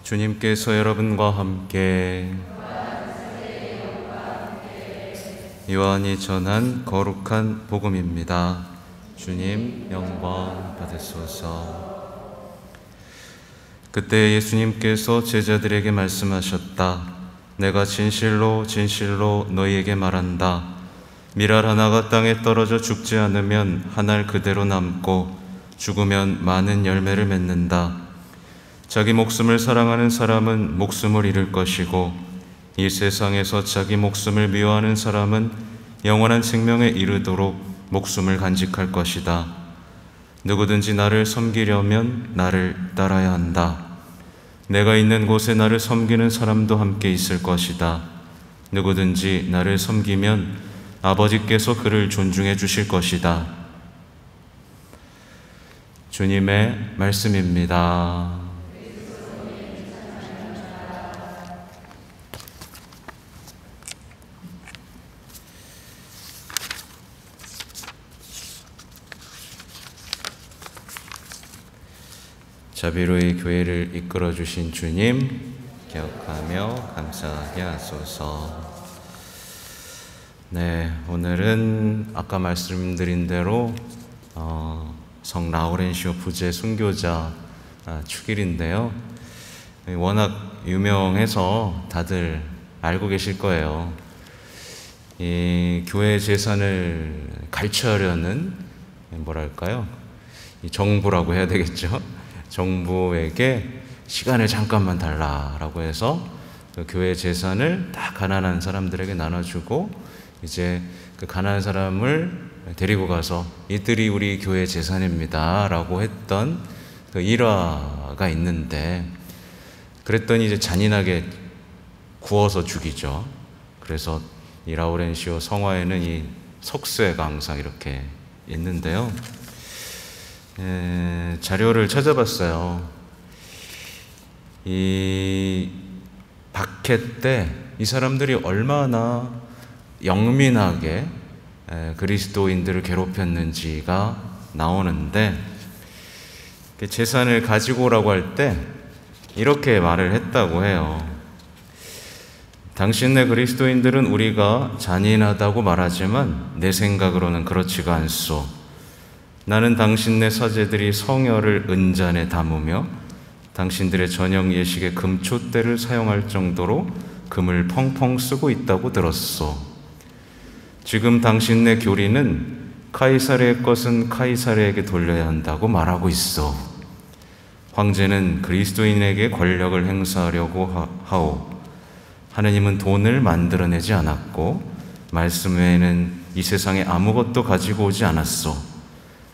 주님께서 여러분과 함께 요한이 전한 거룩한 복음입니다. 주님 영광 받으소서. 그때 예수님께서 제자들에게 말씀하셨다. 내가 진실로 진실로 너희에게 말한다. 밀알 하나가 땅에 떨어져 죽지 않으면 한 알 그대로 남고 죽으면 많은 열매를 맺는다. 자기 목숨을 사랑하는 사람은 목숨을 잃을 것이고 이 세상에서 자기 목숨을 미워하는 사람은 영원한 생명에 이르도록 목숨을 간직할 것이다. 누구든지 나를 섬기려면 나를 따라야 한다. 내가 있는 곳에 나를 섬기는 사람도 함께 있을 것이다. 누구든지 나를 섬기면 아버지께서 그를 존중해 주실 것이다. 주님의 말씀입니다. 자비로이 교회를 이끌어 주신 주님 기억하며 감사하게 하소서. 네, 오늘은 아까 말씀드린 대로 성 라우렌시오 부제 순교자 축일인데요. 워낙 유명해서 다들 알고 계실 거예요. 이 교회 재산을 갈취하려는 뭐랄까요? 이 정부라고 해야 되겠죠. 정부에게 시간을 잠깐만 달라라고 해서 그 교회 재산을 다 가난한 사람들에게 나눠주고 이제 그 가난한 사람을 데리고 가서 이들이 우리 교회 재산입니다 라고 했던 그 일화가 있는데, 그랬더니 이제 잔인하게 구워서 죽이죠. 그래서 이 라우렌시오 성화에는 이 석쇠가 항상 이렇게 있는데요. 자료를 찾아봤어요. 이 박해 때 이 사람들이 얼마나 영민하게 그리스도인들을 괴롭혔는지가 나오는데, 재산을 가지고 오라고 할 때 이렇게 말을 했다고 해요. 당신네 그리스도인들은 우리가 잔인하다고 말하지만 내 생각으로는 그렇지가 않소. 나는 당신네 사제들이 성혈을 은잔에 담으며 당신들의 저녁 예식에 금촛대를 사용할 정도로 금을 펑펑 쓰고 있다고 들었소. 지금 당신네 교리는 카이사르의 것은 카이사르에게 돌려야 한다고 말하고 있어. 황제는 그리스도인에게 권력을 행사하려고 하오. 하느님은 돈을 만들어내지 않았고 말씀 외에는 이 세상에 아무것도 가지고 오지 않았소.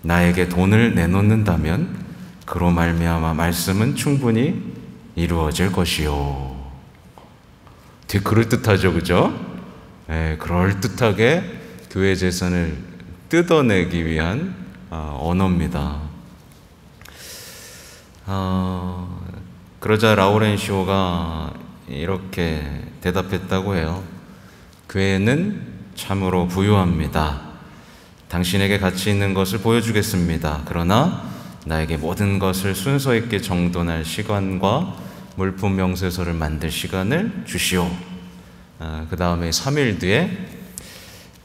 나에게 돈을 내놓는다면 그로 말미암아 말씀은 충분히 이루어질 것이요. 되게 그럴듯하죠, 그죠? 네, 그럴듯하게 교회 재산을 뜯어내기 위한 언어입니다. 그러자 라우렌시오가 이렇게 대답했다고 해요. 교회는 참으로 부유합니다. 당신에게 가치 있는 것을 보여주겠습니다. 그러나 나에게 모든 것을 순서 있게 정돈할 시간과 물품 명세서를 만들 시간을 주시오. 그 다음에 3일 뒤에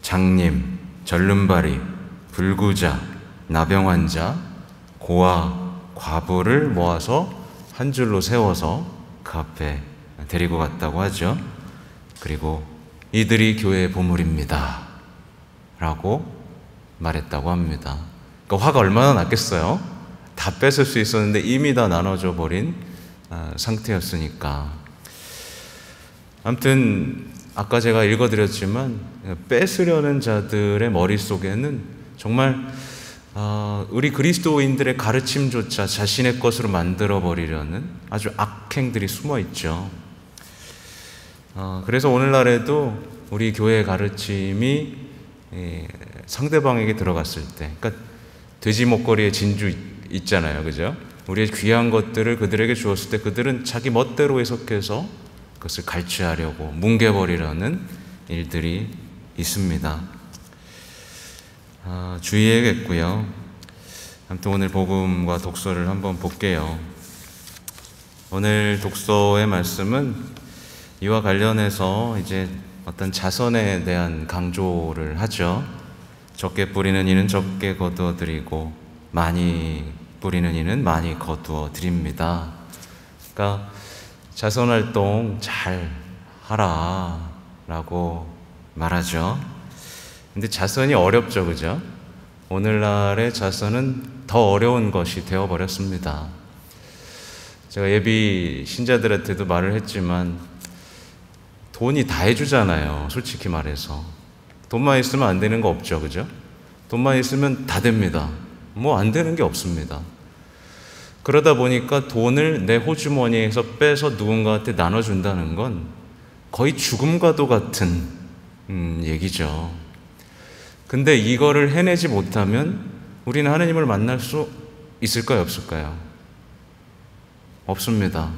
장님, 절름발이, 불구자, 나병 환자, 고아, 과부를 모아서 한 줄로 세워서 그 앞에 데리고 갔다고 하죠. 그리고 이들이 교회의 보물입니다 라고 말했다고 합니다. 그러니까 화가 얼마나 났겠어요? 다 뺏을 수 있었는데 이미 다 나눠져 버린 상태였으니까. 아무튼 아까 제가 읽어드렸지만 뺏으려는 자들의 머릿속에는 정말 우리 그리스도인들의 가르침조차 자신의 것으로 만들어버리려는 아주 악행들이 숨어있죠. 그래서 오늘날에도 우리 교회의 가르침이 상대방에게 들어갔을 때, 그러니까 돼지 목걸이에 진주 있잖아요, 그죠? 우리의 귀한 것들을 그들에게 주었을 때 그들은 자기 멋대로 해석해서 그것을 갈취하려고 뭉개버리려는 일들이 있습니다. 주의해야겠고요. 아무튼 오늘 복음과 독서를 한번 볼게요. 오늘 독서의 말씀은 이와 관련해서 이제 어떤 자선에 대한 강조를 하죠. 적게 뿌리는 이는 적게 거두어 드리고 많이 뿌리는 이는 많이 거두어 드립니다. 그러니까 자선활동 잘 하라 라고 말하죠. 근데 자선이 어렵죠, 그죠? 오늘날의 자선은 더 어려운 것이 되어버렸습니다. 제가 예비 신자들한테도 말을 했지만 돈이 다 해주잖아요, 솔직히 말해서. 돈만 있으면 안 되는 거 없죠, 그죠? 돈만 있으면 다 됩니다. 뭐 안 되는 게 없습니다. 그러다 보니까 돈을 내 호주머니에서 빼서 누군가한테 나눠준다는 건 거의 죽음과도 같은 얘기죠. 근데 이거를 해내지 못하면 우리는 하느님을 만날 수 있을까요, 없을까요? 없습니다.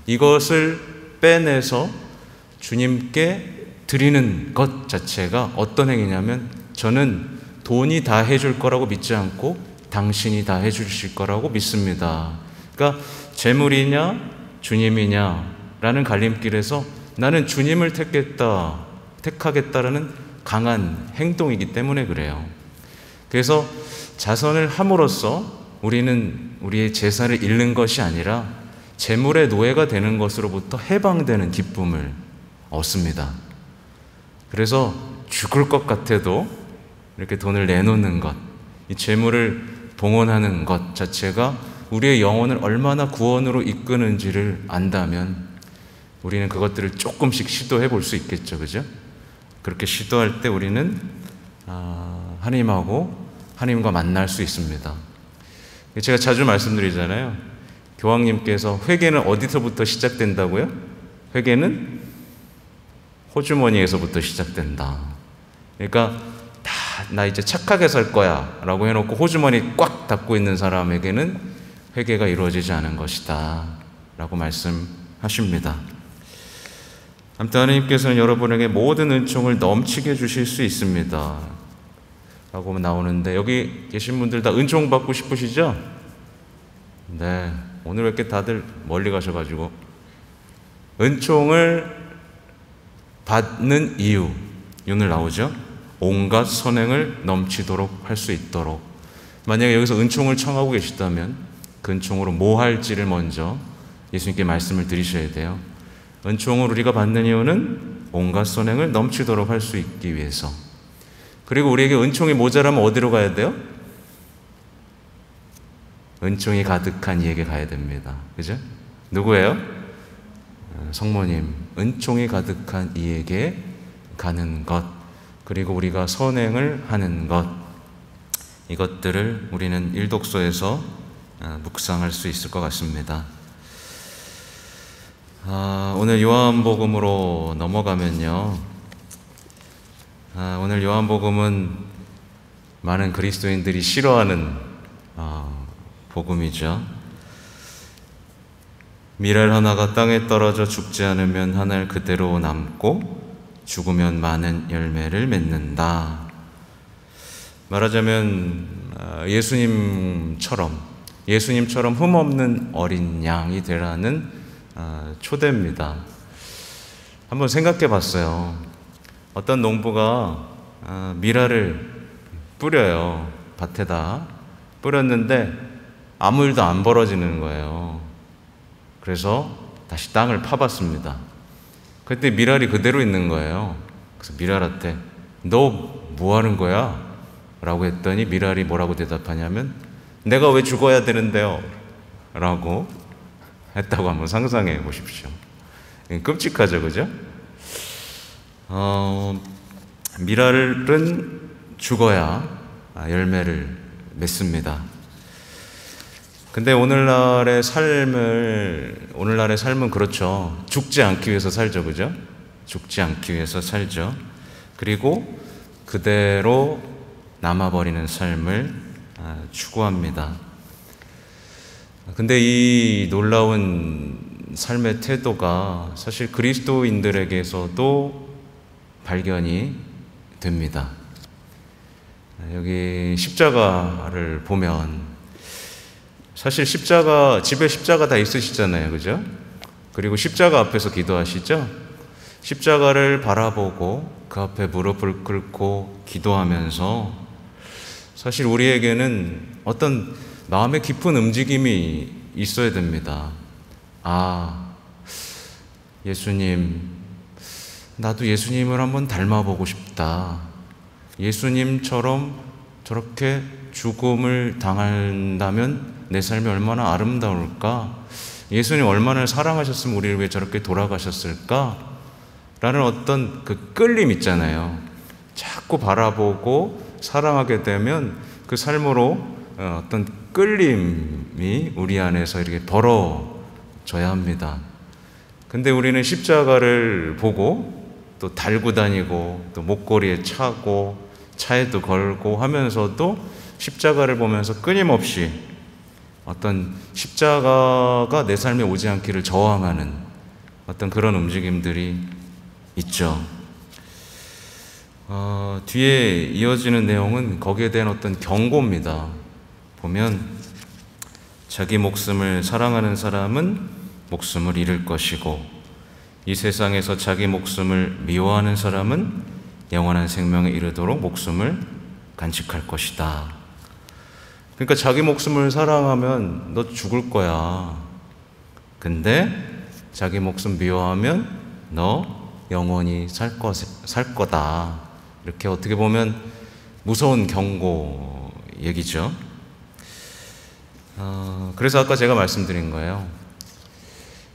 이것을 빼내서 주님께 드리는 것 자체가 어떤 행위냐면, 저는 돈이 다 해줄 거라고 믿지 않고 당신이 다 해주실 거라고 믿습니다. 그러니까 재물이냐 주님이냐라는 갈림길에서 나는 주님을 택하겠다라는 강한 행동이기 때문에 그래요. 그래서 자선을 함으로써 우리는 우리의 재산을 잃는 것이 아니라 재물의 노예가 되는 것으로부터 해방되는 기쁨을 얻습니다. 그래서 죽을 것 같아도 이렇게 돈을 내놓는 것, 이 재물을 봉헌하는 것 자체가 우리의 영혼을 얼마나 구원으로 이끄는지를 안다면 우리는 그것들을 조금씩 시도해 볼 수 있겠죠, 그죠? 그렇게 시도할 때 우리는 하나님과 만날 수 있습니다. 제가 자주 말씀드리잖아요. 교황님께서 회개는 어디서부터 시작된다고요? 회개는 호주머니에서부터 시작된다. 그러니까 나 이제 착하게 살 거야 라고 해놓고 호주머니 꽉 닫고 있는 사람에게는 회개가 이루어지지 않은 것이다 라고 말씀하십니다. 아무튼 하나님께서는 여러분에게 모든 은총을 넘치게 주실 수 있습니다 라고 나오는데, 여기 계신 분들 다 은총 받고 싶으시죠? 네, 오늘 왜 이렇게 다들 멀리 가셔가지고. 은총을 받는 이유, 오늘 나오죠? 온갖 선행을 넘치도록 할 수 있도록. 만약에 여기서 은총을 청하고 계시다면 그 은총으로 뭐 할지를 먼저 예수님께 말씀을 드리셔야 돼요. 은총을 우리가 받는 이유는 온갖 선행을 넘치도록 할 수 있기 위해서. 그리고 우리에게 은총이 모자라면 어디로 가야 돼요? 은총이 가득한 이에게 가야 됩니다. 그죠? 누구예요? 성모님. 은총이 가득한 이에게 가는 것, 그리고 우리가 선행을 하는 것, 이것들을 우리는 일독서에서 묵상할 수 있을 것 같습니다. 오늘 요한복음으로 넘어가면요, 오늘 요한복음은 많은 그리스도인들이 싫어하는 복음이죠. 밀알 하나가 땅에 떨어져 죽지 않으면 한 알 그대로 남고 죽으면 많은 열매를 맺는다. 말하자면 예수님처럼 흠없는 어린 양이 되라는 초대입니다. 한번 생각해 봤어요. 어떤 농부가 밀알을 뿌려요. 밭에다 뿌렸는데 아무 일도 안 벌어지는 거예요. 그래서 다시 땅을 파봤습니다. 그때 밀알이 그대로 있는 거예요. 그래서 밀알한테 너 뭐 하는 거야? 라고 했더니 밀알이 뭐라고 대답하냐면 내가 왜 죽어야 되는데요? 라고 했다고 한번 상상해 보십시오. 끔찍하죠, 그죠? 밀알은 죽어야 열매를 맺습니다. 근데 오늘날의 삶은 그렇죠. 죽지 않기 위해서 살죠, 그죠? 죽지 않기 위해서 살죠. 그리고 그대로 남아버리는 삶을 추구합니다. 근데 이 놀라운 삶의 태도가 사실 그리스도인들에게서도 발견이 됩니다. 여기 십자가를 보면 사실 집에 십자가 다 있으시잖아요. 그죠? 그리고 십자가 앞에서 기도하시죠? 십자가를 바라보고 그 앞에 무릎을 꿇고 기도하면서 사실 우리에게는 어떤 마음의 깊은 움직임이 있어야 됩니다. 예수님, 나도 예수님을 한번 닮아보고 싶다. 예수님처럼 저렇게 죽음을 당한다면 내 삶이 얼마나 아름다울까? 예수님 얼마나 사랑하셨으면 우리를 위해 저렇게 돌아가셨을까? 라는 어떤 그 끌림 있잖아요. 자꾸 바라보고 사랑하게 되면 그 삶으로 어떤 끌림이 우리 안에서 이렇게 벌어져야 합니다. 근데 우리는 십자가를 보고 또 달고 다니고 또 목걸이에 차고 차에도 걸고 하면서도 십자가를 보면서 끊임없이 어떤 십자가가 내 삶에 오지 않기를 저항하는 어떤 그런 움직임들이 있죠. 뒤에 이어지는 내용은 거기에 대한 어떤 경고입니다. 보면 자기 목숨을 사랑하는 사람은 목숨을 잃을 것이고 이 세상에서 자기 목숨을 미워하는 사람은 영원한 생명에 이르도록 목숨을 간직할 것이다. 그러니까 자기 목숨을 사랑하면 너 죽을 거야. 근데 자기 목숨 미워하면 너 영원히 살 거다. 이렇게 어떻게 보면 무서운 경고 얘기죠. 그래서 아까 제가 말씀드린 거예요.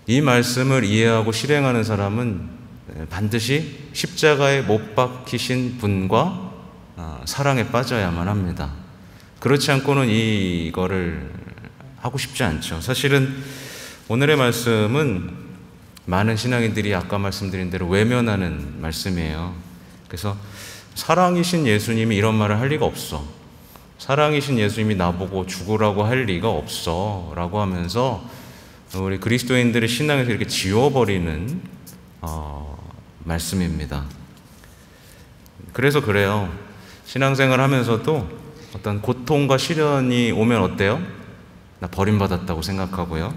이 말씀을 이해하고 실행하는 사람은 반드시 십자가에 못 박히신 분과 사랑에 빠져야만 합니다. 그렇지 않고는 이거를 하고 싶지 않죠. 사실은 오늘의 말씀은 많은 신앙인들이 아까 말씀드린 대로 외면하는 말씀이에요. 그래서 사랑이신 예수님이 이런 말을 할 리가 없어. 사랑이신 예수님이 나보고 죽으라고 할 리가 없어 라고 하면서 우리 그리스도인들의 신앙에서 이렇게 지워버리는 말씀입니다. 그래서 그래요. 신앙생활 하면서도 어떤 고통과 시련이 오면 어때요? 나 버림받았다고 생각하고요.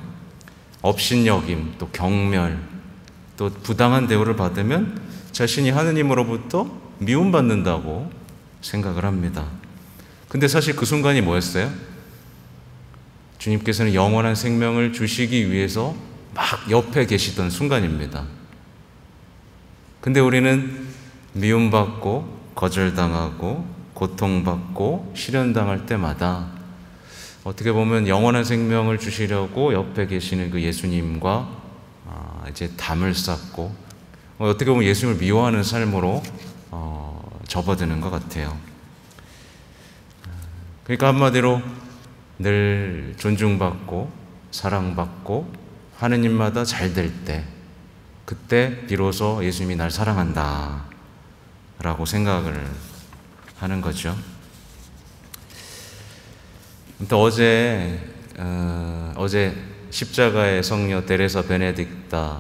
업신여김, 또 경멸, 또 부당한 대우를 받으면 자신이 하느님으로부터 미움받는다고 생각을 합니다. 근데 사실 그 순간이 뭐였어요? 주님께서는 영원한 생명을 주시기 위해서 막 옆에 계시던 순간입니다. 근데 우리는 미움받고 거절당하고 고통받고 시련당할 때마다 어떻게 보면 영원한 생명을 주시려고 옆에 계시는 그 예수님과 이제 담을 쌓고 어떻게 보면 예수님을 미워하는 삶으로 접어드는 것 같아요. 그러니까 한마디로 늘 존중받고 사랑받고 하느님마다 잘 될 때 그때 비로소 예수님이 날 사랑한다 라고 생각을 하는 거죠. 또 어제 십자가의 성녀 데레사 베네딕타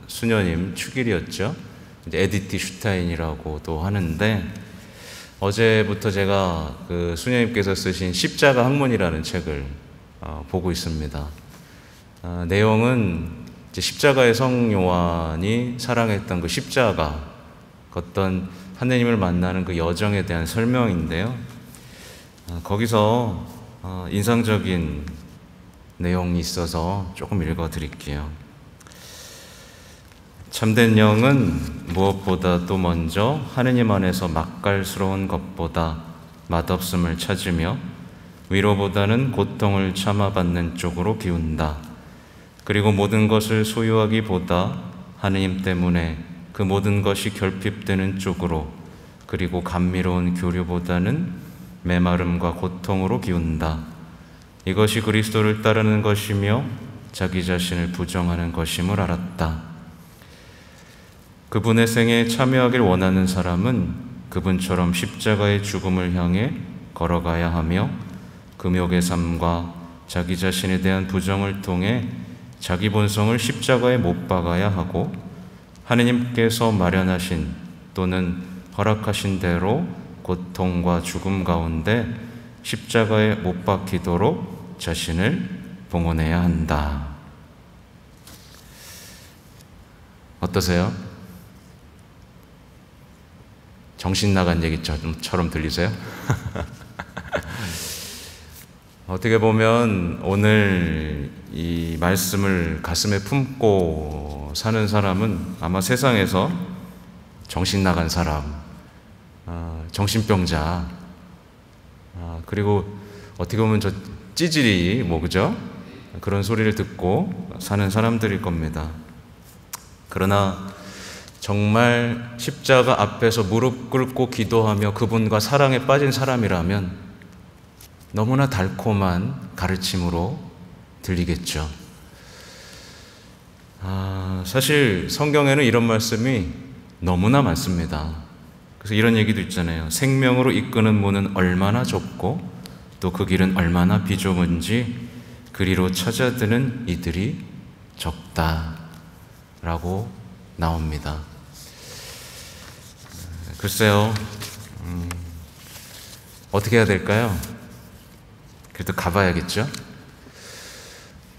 수녀님 축일이었죠. 에디티 슈타인이라고도 하는데 어제부터 제가 그 수녀님께서 쓰신 십자가 학문이라는 책을 보고 있습니다. 내용은 이제 십자가의 성요한이 사랑했던 그 십자가, 어떤 하느님을 만나는 그 여정에 대한 설명인데요. 거기서 인상적인 내용이 있어서 조금 읽어드릴게요. 참된 영은 무엇보다도 먼저 하느님 안에서 맛깔스러운 것보다 맛없음을 찾으며 위로보다는 고통을 참아받는 쪽으로 기운다. 그리고 모든 것을 소유하기보다 하느님 때문에 그 모든 것이 결핍되는 쪽으로, 그리고 감미로운 교류보다는 메마름과 고통으로 기운다. 이것이 그리스도를 따르는 것이며 자기 자신을 부정하는 것임을 알았다. 그분의 생애에 참여하길 원하는 사람은 그분처럼 십자가의 죽음을 향해 걸어가야 하며 금욕의 삶과 자기 자신에 대한 부정을 통해 자기 본성을 십자가에 못 박아야 하고 하느님께서 마련하신 또는 허락하신 대로 고통과 죽음 가운데 십자가에 못 박히도록 자신을 봉헌해야 한다. 어떠세요? 정신 나간 얘기처럼 들리세요? 어떻게 보면 오늘 이 말씀을 가슴에 품고 사는 사람은 아마 세상에서 정신 나간 사람, 정신병자, 그리고 어떻게 보면 저 찌질이 그죠? 그런 소리를 듣고 사는 사람들일 겁니다. 그러나 정말 십자가 앞에서 무릎 꿇고 기도하며 그분과 사랑에 빠진 사람이라면 너무나 달콤한 가르침으로 들리겠죠. 사실 성경에는 이런 말씀이 너무나 많습니다. 그래서 이런 얘기도 있잖아요. 생명으로 이끄는 문은 얼마나 좁고 또 그 길은 얼마나 비좁은지 그리로 찾아드는 이들이 적다라고 나옵니다. 글쎄요, 어떻게 해야 될까요? 그래도 가봐야겠죠?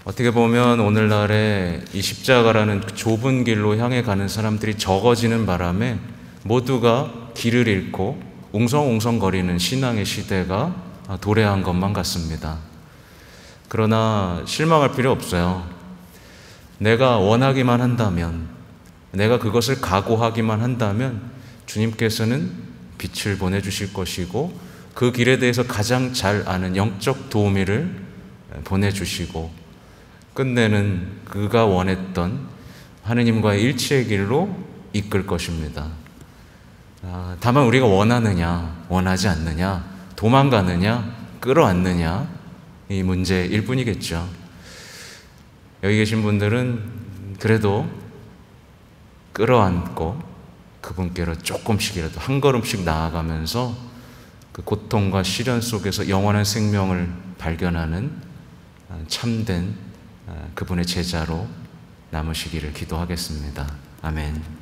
어떻게 보면 오늘날에 이 십자가라는 좁은 길로 향해 가는 사람들이 적어지는 바람에 모두가 길을 잃고 웅성웅성거리는 신앙의 시대가 도래한 것만 같습니다. 그러나 실망할 필요 없어요. 내가 원하기만 한다면, 내가 그것을 각오하기만 한다면 주님께서는 빛을 보내주실 것이고 그 길에 대해서 가장 잘 아는 영적 도우미를 보내주시고 끝내는 그가 원했던 하느님과의 일치의 길로 이끌 것입니다. 다만 우리가 원하느냐, 원하지 않느냐, 도망가느냐, 끌어안느냐 이 문제일 뿐이겠죠. 여기 계신 분들은 그래도 끌어안고 그분께로 조금씩이라도 한 걸음씩 나아가면서 그 고통과 시련 속에서 영원한 생명을 발견하는 참된 그분의 제자로 남으시기를 기도하겠습니다. 아멘.